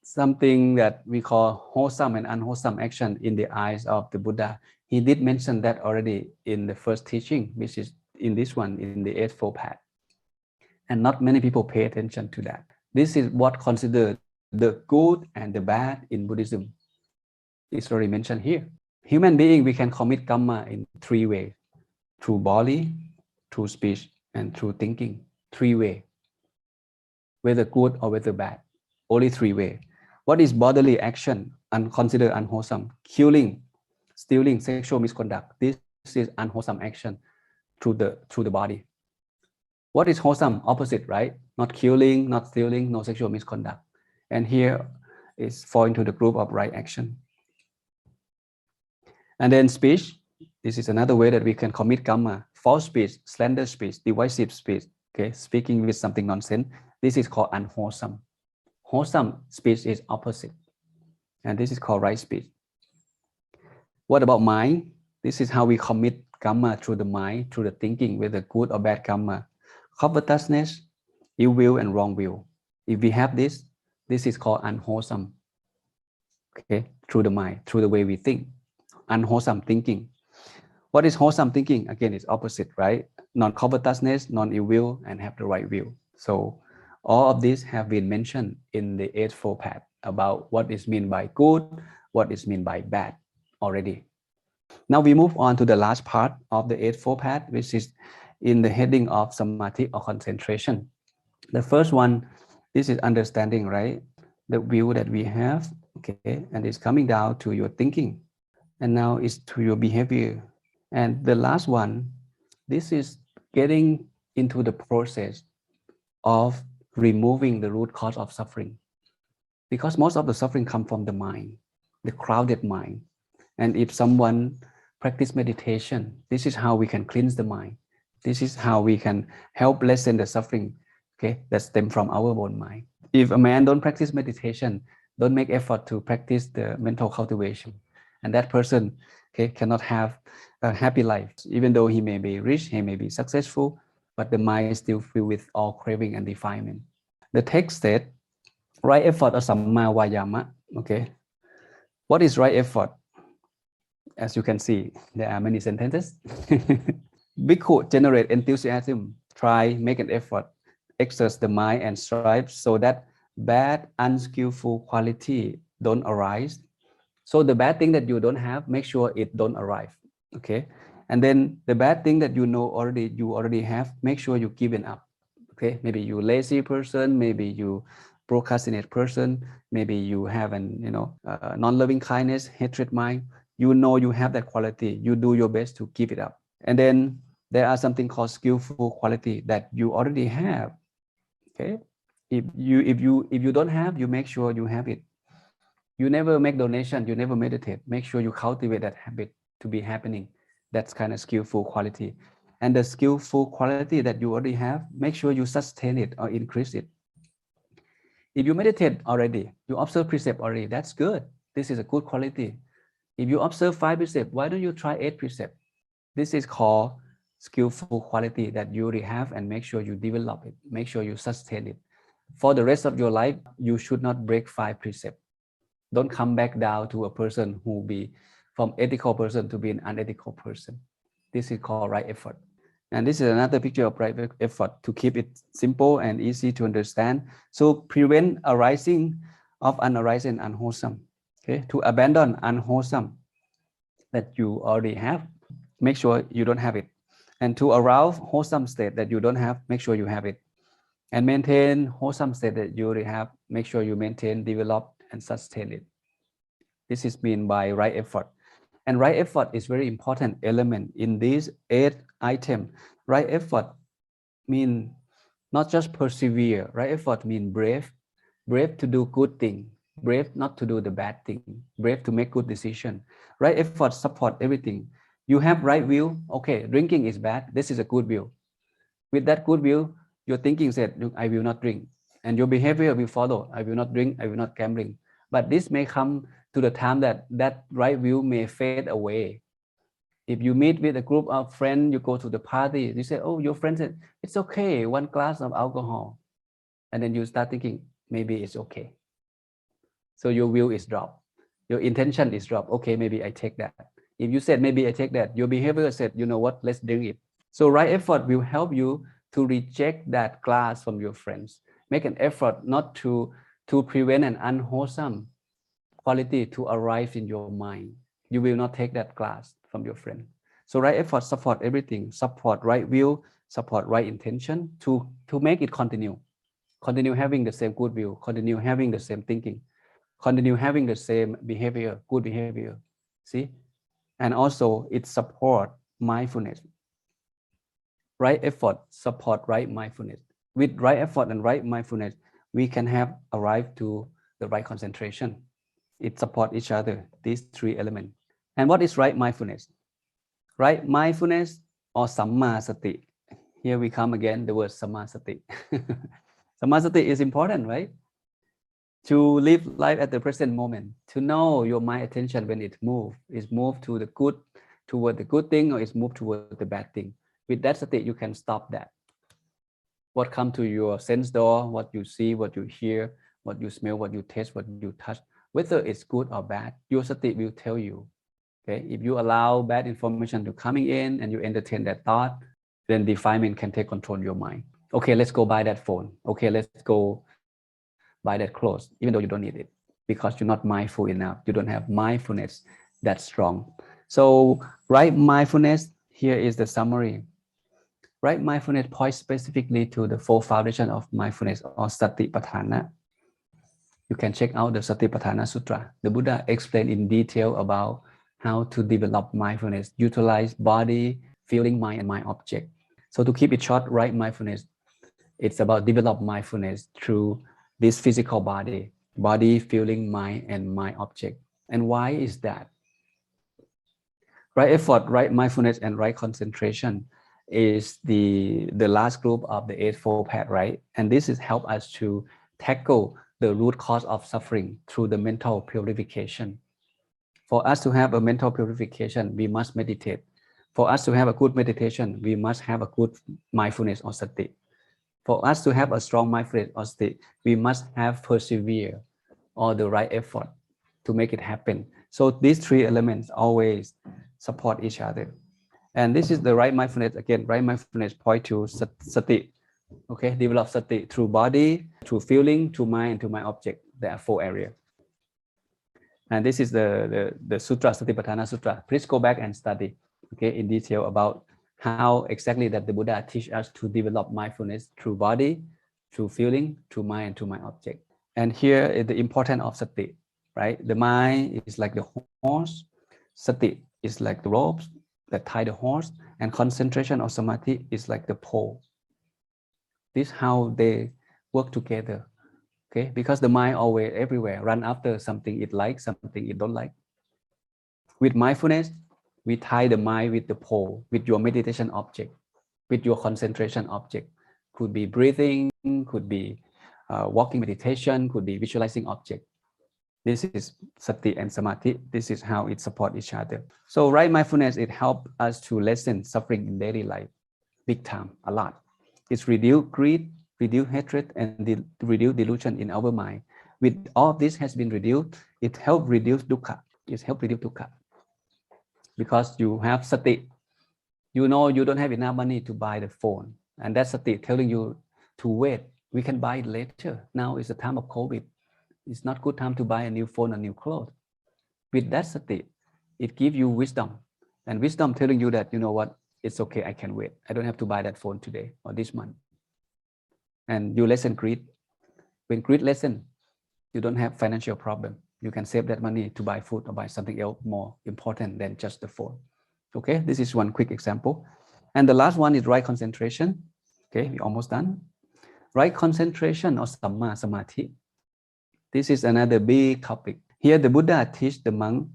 something that we call wholesome and unwholesome action in the eyes of the Buddha. He did mention that already in the first teaching, which is in this one, in the Eightfold Path. And not many people pay attention to that. This is what considered the good and the bad in Buddhism. It's already mentioned here. Human being, we can commit karma in 3 ways: through body, through speech, and through thinking. 3 ways. Whether good or whether bad. Only 3 ways. What is bodily action considered unwholesome? Killing, stealing, sexual misconduct. This is unwholesome action through the body. What is wholesome? Opposite, right? Not killing, not stealing, no sexual misconduct. And here is fall into the group of right action. And then speech. This is another way that we can commit karma. False speech, slander speech, divisive speech. Okay, speaking with something nonsense. This is called unwholesome. Wholesome speech is opposite, and this is called right speech. What about mind? This is how we commit karma through the mind, through the thinking, whether good or bad karma. Covetousness, ill will, and wrong will. If we have this is called unwholesome. Okay, through the mind, through the way we think. Unwholesome thinking. What is wholesome thinking? Again, it's opposite, right? Non-covetousness, non-ill will, and have the right will. So all of these have been mentioned in the Eightfold Path about what is meant by good, what is meant by bad already. Now we move on to the last part of the Eightfold Path, which is in the heading of samadhi or concentration. The first one, this is understanding, right? The view that we have, okay, and it's coming down to your thinking, and now it's to your behavior. And the last one, this is getting into the process of removing the root cause of suffering, because most of the suffering comes from the mind, the crowded mind. And if someone practice meditation, this is how we can cleanse the mind. This is how we can help lessen the suffering, okay, that stem from our own mind. If a man don't practice meditation, don't make effort to practice the mental cultivation, and that person, okay, cannot have a happy life. Even though he may be rich, he may be successful, but the mind is still filled with all craving and defilement. The text said, right effort or Samma vayama. Okay, what is right effort? As you can see, there are many sentences. Bhikkhu generate enthusiasm, try, make an effort, exercise the mind and strive so that bad, unskillful quality don't arise. So the bad thing that you don't have, make sure it don't arrive. Okay, And then the bad thing that you already have, make sure you give it up. Okay, maybe you lazy person, maybe you procrastinate person, maybe you have an non-loving kindness, hatred mind. You have that quality. You do your best to give it up. And then there are something called skillful quality that you already have. Okay, if you don't have, you make sure you have it. You never make donation, you never meditate. Make sure you cultivate that habit to be happening. That's kind of skillful quality. And the skillful quality that you already have, make sure you sustain it or increase it. If you meditate already, you observe precept already, that's good. This is a good quality. If you observe 5 precepts, why don't you try 8 precepts? This is called skillful quality that you already have, and make sure you develop it. Make sure you sustain it. For the rest of your life, you should not break 5 precepts. Don't come back down to a person who be from ethical person to be an unethical person. This is called right effort. And this is another picture of right effort to keep it simple and easy to understand. So prevent arising of unarising unwholesome. Okay, to abandon unwholesome that you already have, make sure you don't have it. And to arouse wholesome state that you don't have, make sure you have it. And maintain wholesome state that you already have, make sure you maintain, develop, and sustain it. This is meant by right effort. And right effort is very important element in these 8 items. Right effort mean not just persevere. Right effort mean brave to do good thing, brave not to do the bad thing, brave to make good decision. Right effort support everything. You have right view. Okay, drinking is bad. This is a good view. With that good view, your thinking said, I will not drink, and your behavior will follow. I will not drink. I will not gambling. But this may come to the time that that right view may fade away. If you meet with a group of friends, you go to the party, you say, oh, your friend said, it's okay, 1 glass of alcohol. And then you start thinking, maybe it's okay. So your will is dropped. Your intention is dropped. Okay, maybe I take that. If you said, maybe I take that, your behavior said, you know what, let's drink it. So right effort will help you to reject that glass from your friends. Make an effort not to prevent an unwholesome quality to arise in your mind. You will not take that glass from your friend. So right effort support everything, support right will, support right intention to make it continue having the same good will, continue having the same thinking, continue having the same behavior, good behavior. See? And also it support mindfulness. Right effort support right mindfulness. With right effort and right mindfulness, we can have arrived to the right concentration. It supports each other, these 3 elements. And what is right mindfulness? Right mindfulness or Samma sati. Here we come again, the word Samma sati. Samma sati is important, right? To live life at the present moment, to know your mind attention when it moves, is moved to the good, toward the good thing, or is moved toward the bad thing. With that sati, you can stop that. What comes to your sense door, what you see, what you hear, what you smell, what you taste, what you touch, whether it's good or bad, your sati will tell you. Okay, if you allow bad information to coming in and you entertain that thought, then defilement can take control of your mind. Okay, let's go buy that phone. Okay, let's go buy that clothes, even though you don't need it, because you're not mindful enough. You don't have mindfulness that strong. So right mindfulness, here is the summary. Right mindfulness points specifically to the 4 foundations of mindfulness or Satipatthana. You can check out the Saccavibhaṅga Sutta. The Buddha explained in detail about how to develop mindfulness, utilize body, feeling, mind, and mind object. So to keep it short, right mindfulness, it's about develop mindfulness through this physical body, feeling, mind, and mind object. And why is that? Right effort, right mindfulness, and right concentration is the last group of the Eightfold Path, right? And this is help us to tackle the root cause of suffering through the mental purification. For us to have a mental purification, we must meditate. For us to have a good meditation, we must have a good mindfulness or sati. For us to have a strong mindfulness or sati, we must have persevere or the right effort to make it happen. So these 3 elements always support each other. And this is the right mindfulness. Again, right mindfulness point to sati. Okay, develop sati through body, through feeling, through mind, to my object. There are 4 areas. And this is the Sutra, Satipatthana Sutta. Please go back and study. okay, in detail about how exactly that the Buddha teach us to develop mindfulness through body, through feeling, through mind, and through mind object. And here is the importance of sati, right? The mind is like the horse, sati is like the ropes that tie the horse, and concentration or samadhi is like the pole. This is how they work together, okay? Because the mind always everywhere run after something it likes, something it don't like. With mindfulness, we tie the mind with the pole, with your meditation object, with your concentration object. Could be breathing, could be walking meditation, could be visualizing object. This is sati and samadhi. This is how it support each other. So right mindfulness, it helps us to lessen suffering in daily life, big time, a lot. It's reduce greed, reduce hatred, and reduce delusion in our mind. With all of this has been reduced, it helps reduce dukkha. It helps reduce dukkha. Because you have sati, you know you don't have enough money to buy the phone, and that's sati telling you to wait. We can buy it later. Now is the time of COVID. It's not good time to buy a new phone or new clothes. With that sati, it gives you wisdom, and wisdom telling you that, you know what, it's okay, I can wait. I don't have to buy that phone today or this month. And you lessen greed. When greed lessen, you don't have financial problem. You can save that money to buy food or buy something else more important than just the phone. Okay, this is one quick example. And the last one is right concentration. Okay, we're almost done. Right concentration or Samma samadhi. This is another big topic. Here the Buddha teach the monk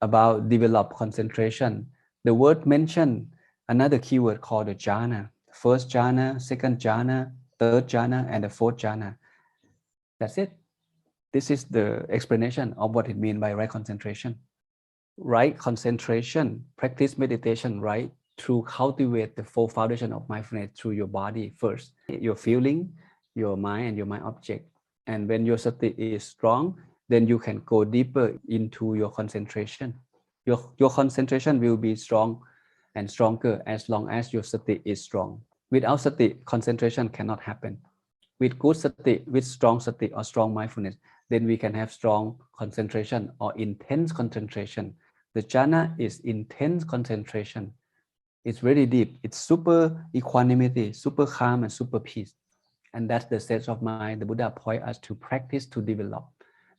about develop concentration. The word mentioned another keyword called the jhana. First jhana, second jhana, third jhana, and the fourth jhana. That's it. This is the explanation of what it means by right concentration. Right concentration, practice meditation, right, to cultivate the full foundation of mindfulness through your body first, your feeling, your mind, and your mind object. And when your sati is strong, then you can go deeper into your concentration. Your concentration will be strong and stronger as long as your sati is strong. Without sati, concentration cannot happen. With good sati, with strong sati or strong mindfulness, then we can have strong concentration or intense concentration. The jhana is intense concentration. It's very deep. It's super equanimity, super calm, and super peace. And that's the state of mind the Buddha point us to practice to develop.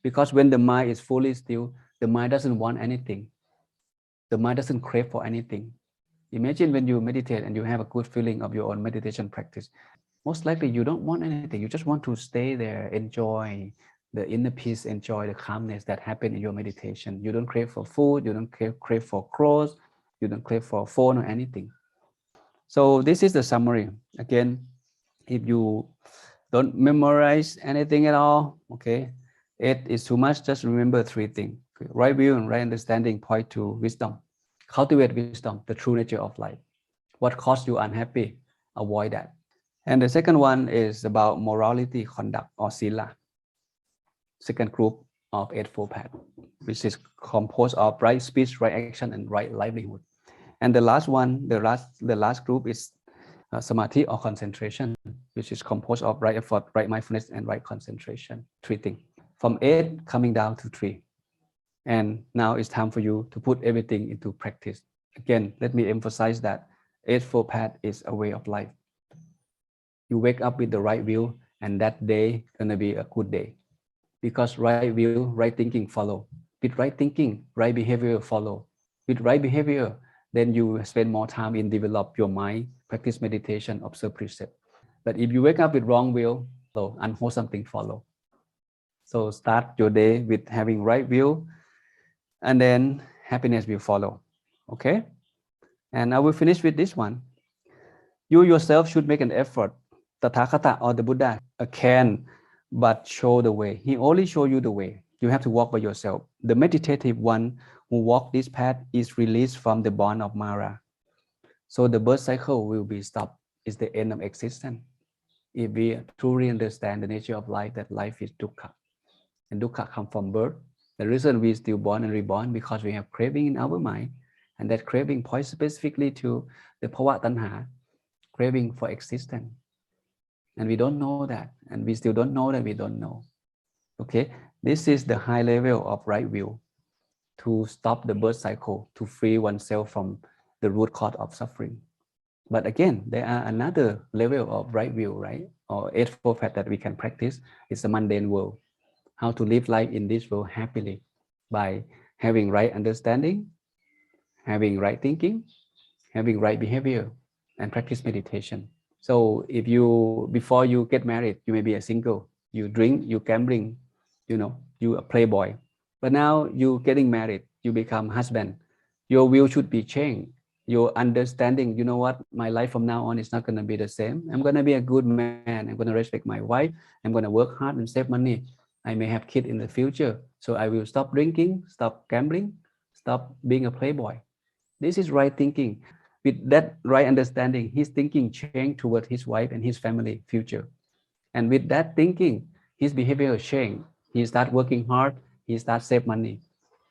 Because when the mind is fully still, the mind doesn't want anything. The mind doesn't crave for anything. Imagine when you meditate and you have a good feeling of your own meditation practice. Most likely you don't want anything. You just want to stay there, enjoy the inner peace, enjoy the calmness that happens in your meditation. You don't crave for food, you don't crave for clothes, you don't crave for phone or anything. So this is the summary. Again, if you don't memorize anything at all, okay, it is too much. Just remember three things. Okay. Right view and right understanding point to wisdom. Cultivate wisdom, the true nature of life. What caused you unhappy? Avoid that. And the second one is about morality, conduct, or sila. Second group of Eightfold Path, which is composed of right speech, right action, and right livelihood. And the last one, the last group is samadhi or concentration, which is composed of right effort, right mindfulness, and right concentration. Three things. From 8 coming down to 3. And now it's time for you to put everything into practice. Again, let me emphasize that Eightfold Path is a way of life. You wake up with the right view, and that day gonna be a good day. Because right view, right thinking follow. With right thinking, right behavior follow. With right behavior, then you spend more time in develop your mind, practice meditation, observe precept. But if you wake up with wrong view, so unwholesome thing follow. So start your day with having right view, and then happiness will follow. Okay? And I will finish with this one. You yourself should make an effort. Tathagata or the Buddha can but show the way. He only show you the way. You have to walk by yourself. The meditative one who walk this path is released from the bond of Mara. So the birth cycle will be stopped. It's the end of existence. If we truly understand the nature of life, that life is dukkha. And dukkha comes from birth. The reason we still born and reborn because we have craving in our mind. And that craving points specifically to the bhava tanha, craving for existence. And we don't know that. And we still don't know that we don't know. Okay, this is the high level of right view. to stop the birth cycle, to free oneself from the root cause of suffering. But again, there are another level of right view, right? Or Eightfold Path that we can practice. It's a mundane world. How to live life in this world happily by having right understanding, having right thinking, having right behavior, and practice meditation. So if you, before you get married, you may be a single, you drink, you gambling, you a playboy. But now you getting married, you become husband. Your will should be changed. Your understanding, you know what, my life from now on is not going to be the same. I'm going to be a good man. I'm going to respect my wife. I'm going to work hard and save money. I may have kids in the future. So I will stop drinking, stop gambling, stop being a playboy. This is right thinking. With that right understanding, his thinking changed toward his wife and his family future. And with that thinking, his behavior changed. He start working hard. He start save money.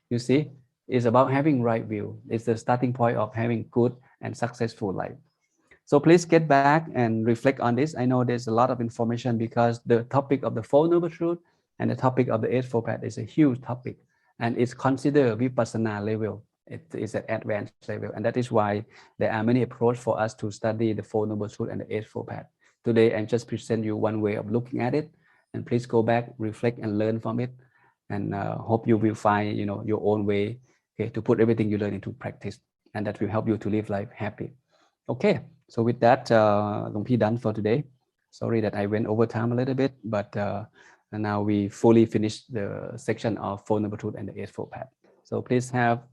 You see, it's about having right view. It's the starting point of having good and successful life. So please get back and reflect on this. I know there's a lot of information because the topic of the Four Noble Truths and the topic of the Eightfold Path is a huge topic, and it's considered vipassana level. It is an advanced level, and that is why there are many approaches for us to study the Four Noble Truths and the Eightfold Path. Today, I just present you one way of looking at it, and please go back, reflect, and learn from it. And hope you will find, your own way, okay, to put everything you learn into practice, and that will help you to live life happy. Okay, so with that, Long Pi done for today. Sorry that I went over time a little bit, but now we fully finished the section of Four Noble Truths and the Eightfold Path. So please have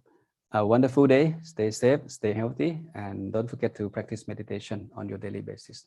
a wonderful day. Stay safe, stay healthy, and don't forget to practice meditation on your daily basis.